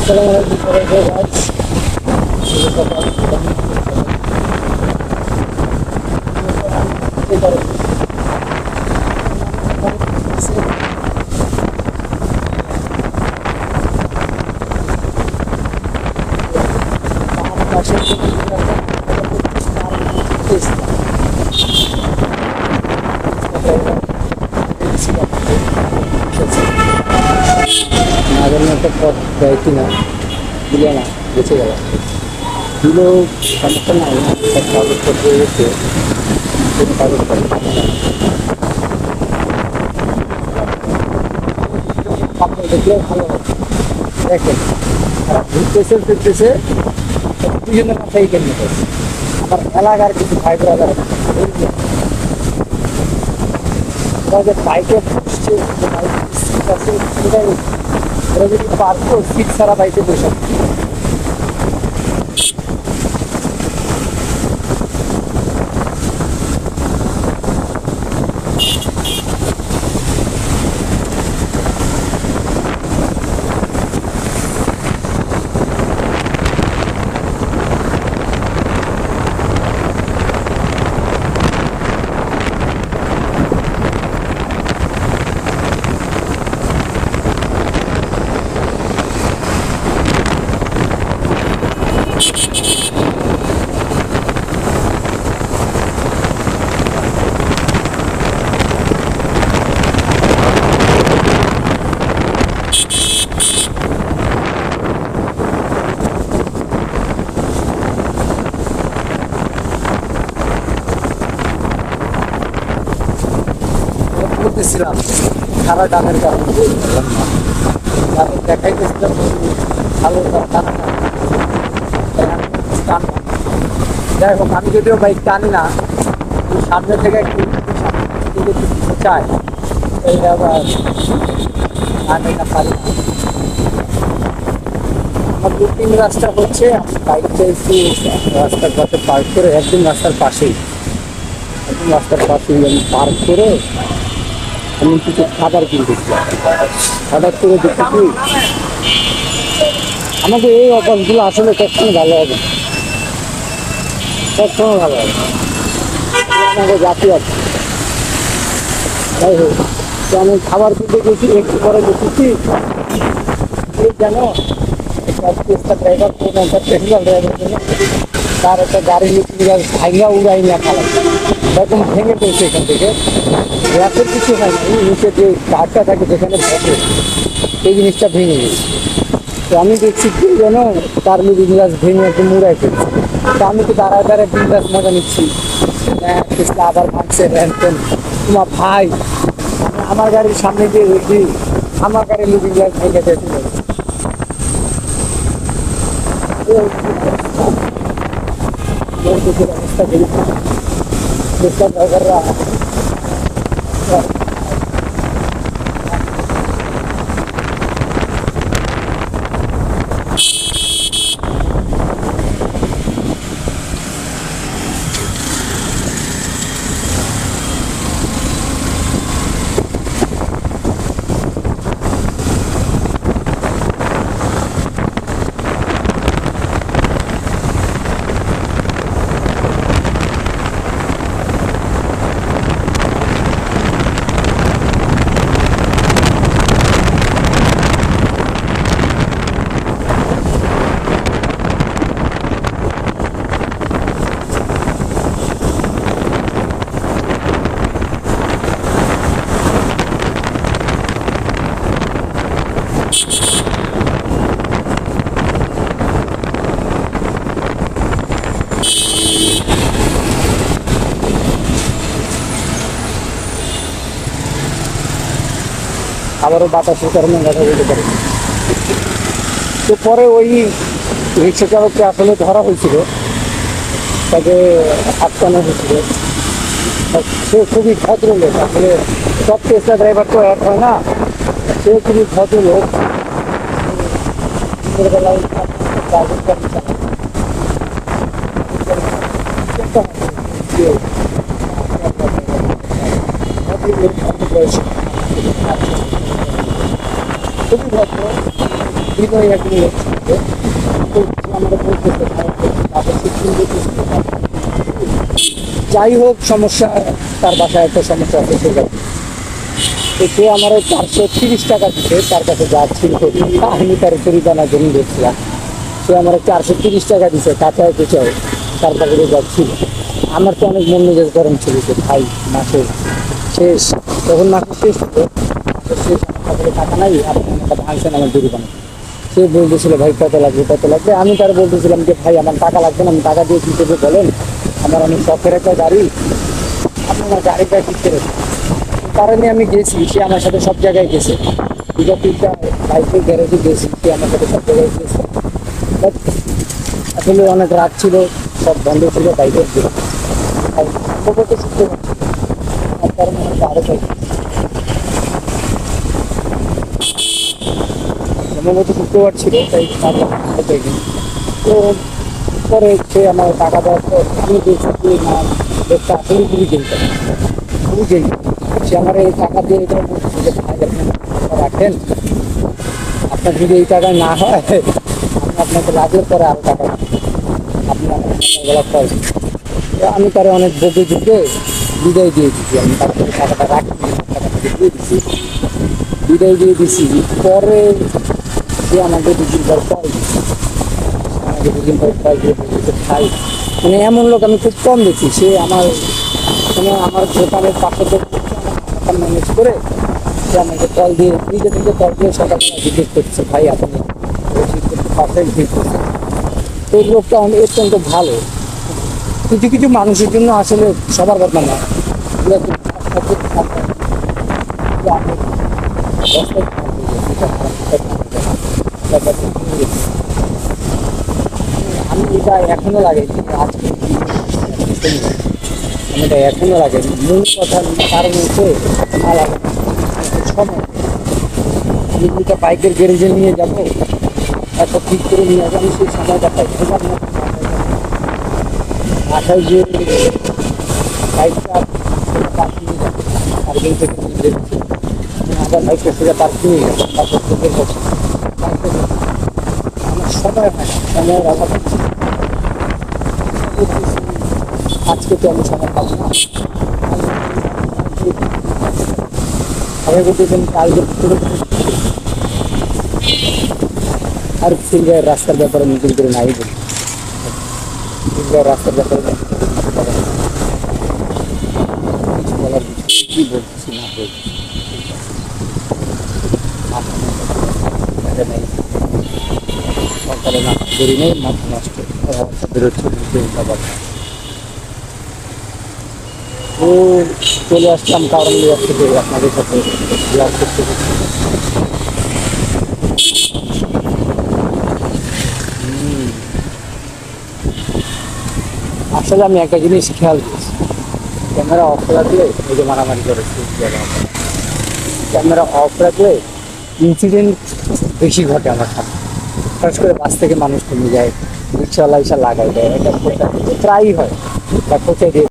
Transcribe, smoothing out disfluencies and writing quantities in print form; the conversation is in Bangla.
আসসালামু আলাইকুম গাইস। আগের মতো পথ দেয় কিনা দিলে না, বেঁচে গেল দিলেও সমস্যা নাই। সব কাগজপত্র এসে কোনো কাগজপত্র আপনি দেখলেও ভালো হবে। দেখেন ঘুরতেছে ফিরতেছে দুজনের মাথায় কেমনি করছে। আমার এলাকার কিছু ভাই ব্রাদার যে বাইকে বসছে, সিট আছে, ওরা যদি পারতো সিট ছাড়া বাইকে বসে। বলতেছিলাম সারা ডানের কারণ আমি দেখাইতেছিলাম ভালো টানা। যাই হোক, আমি যদিও বাইক টানি না, সামনে থেকে একটু চাই আবার আমি না পারি না। আমার রুটিন রাস্তা হচ্ছে আমি বাইকটা একটু রাস্তার পাশে পার্ক করে, একদম রাস্তার পাশেই আমি পার্ক করে আমি কিছু খাবার কিনতেছিলাম। হঠাৎ করে দেখি কি আমাকে এই অভ্যাসগুলো আসলে সবসময় ভালো হবে, সবসময় ভালো হবে। আমাকে জাতি আছে। যাই হোক, তো আমি খাবার কিনতে গেছি, একটু পরে দেখেছি যেন একটা ড্রাইভার প্যাসেঞ্জার ড্রাইভার তার একটা গাড়ি ভাইয়া উড়াই নিয়ে খালাম, এরকম ভেঙে পড়ছে এখান থেকে। গ্লাসের কিছু হয়নি, নিচে যে কাঠটা থাকে যেখানে বসে সেই জিনিসটা ভেঙে গেছে। তো আমি দেখছি কি যেন তার মিলি গ্লাস ভেঙে একটু মুড়াই ফেলছে। তো আমি তো দাঁড়ায় দাঁড়ায় গ্লাস মজা নিচ্ছি, আবার ভাঙছে র্যান। তোমার ভাই আমার গাড়ির সামনে দিয়ে দেখি আমার গাড়ির লিভিং গ্লাস ভেঙে দিয়েছিল। অবস্থা ড্রাইভাররা আবারও বাতাসের কারণে কথা বলতে পারে। তো পরে ওই রিক্সা চালককে আসলে ধরা হয়েছিল, তাকে আটকানো হয়েছিল। সে খুবই ভদ্রলোক, আসলে সব টেসলা ড্রাইভার তো এক হয় না, সে খুবই ভদ্রলোক। বেলায় খুবই ভদ্র। হৃদয় একজন লোক ছিল। তো সে আমাকে বলতেছে তাদের শিক্ষণ করতেছিল। যাই হোক সমস্যা, তার বাসায় একটা সমস্যা আছে সেটা, তো সে আমার 430 টাকা দিতে তার কাছে যা ছিল, আমি তার পরিদানার জন্য দেখছিলাম। সে আমার 430 টাকা দিছে কাঁচায় কুচায়, তার কাছে যা ছিল। আমার তো অনেক মন মেজাজ গরম ছিল যে ভাই মাসের শেষ, তখন মাসের শেষ হতো, তো শেষ আমার কাছে টাকা নাই, আপনি আমাকে ভাঙছেন আমার জরিমানা। সে বলতেছিল ভাই কত লাগবে কত লাগবে, আমি তার বলতেছিলাম যে ভাই আমার টাকা লাগবে না, আমি টাকা দিয়ে কি করবো বলেন, আমার অনেক শখের একটা গাড়ি, আপনি আমার গাড়িটা ঠিক করে দিন। কারণে আমি গেছি, সে আমার সাথে সব জায়গায় গেছে, দুটো তিনটা বাইকের গ্যারেজে গেছি, সে আমার সাথে সব জায়গায় গেছে। But আসলে অনেক রাত ছিল, সব বন্ধ ছিল বাইকের দিকে, আর সম্ভবত শুক্রবার ছিল, তার কারণে হয়তো আরো পাই, সম্ভবত শুক্রবার ছিল, তাই আরো পাইনি। তো পরে সে আমার টাকা দেওয়ার পর আমি দেখছি যে না, লোকটা আসলে খুবই জেলটা, খুবই জেল। সে আমার এই টাকা দিয়ে এটা বলছে যে ভাই আপনি টাকা রাখেন, আপনার যদি এই টাকা না হয় আমি আপনাকে লাগলে পরে আরো টাকা দেব। আপনি আমার টাকাগুলো পাই। তো আমি তারে অনেক বকে ঝুঁকে বিদায় দিয়ে দিচ্ছি, আমি তার থেকে টাকাটা রাখি, টাকাটা দিয়ে দিচ্ছি, বিদায় দিয়ে দিছি। পরে সে আমাকে দুদিন পর কল দিচ্ছে, আমাকে দুদিন পর কল দিয়ে বলছে ভাই, মানে এমন লোক আমি খুব কম দেখি। সে আমার মানে আমার দোকানের পাশে ম্যানেজ করে সে আমাকে কল দিয়ে নিজে থেকে কল দিয়ে সকালবেলা জিজ্ঞেস করছে ভাই আপনি ঠিক করতে পারছেন, ঠিক করছেন। তো এই লোকটা অনেক অত্যন্ত ভালো। কিছু কিছু মানুষের জন্য আসলে সবার কথা না, দু একজন খারাপ থাকে, খারাপ থাকে। কিন্তু আমি রাস্তায় খারাপ হয়ে গেছি, এটা খারাপ, এটা খারাপ, এটা খারাপ, ব্যাপারটা ভেঙে গেছে। আমি এটা এখনো লাগে যে আজকে আমি এটা এখনো লাগে, মূল কথা কারণ হচ্ছে না লাগে সময়। আমি দুটা বাইকের গ্যারেজে নিয়ে যাবো, এত ঠিক করে নিয়ে যাবো, আমি সেই সময়টা পাই বাসায় যে বাইকটা পার্কিংয়ে যাবো, পার্কিং থেকে নিয়ে যাচ্ছি, আবার বাইকটা সেটা পার্কিংয়ে যাবো, তারপর থেকে বসে আমার সময় হয় না, সময়ের অভাব হচ্ছে। আজকে তো আমি সময় পাবো না, আগে বলতেছেন কালকে আর সিলগাঁয়ের রাস্তার ব্যাপারে নতুন করে নাই বলি, সিলগাঁয়ের রাস্তার ব্যাপারে কিছু বলার কিছু কি বলতেছি না বলতেছি নেই, সকালে না করি নেই, মাথা নষ্ট বেরোচ্ছে ব্যাপার। ও চলে আসলাম কারণ থেকে আপনাদের সাথে ব্লগ করতে করতে। আসলে আমি একটা জিনিস খেয়াল করছি, ক্যামেরা অফ রাখলে এই যে মারামারি করে, ক্যামেরা অফ রাখলে ইনসিডেন্ট বেশি ঘটে আমার সাথে। বিশেষ করে বাস থেকে মানুষ কমে যায়, রিক্সাওয়ালা এসে লাগাই দেয়, এটা প্রায়ই হয়, বা খোঁচাই দিয়ে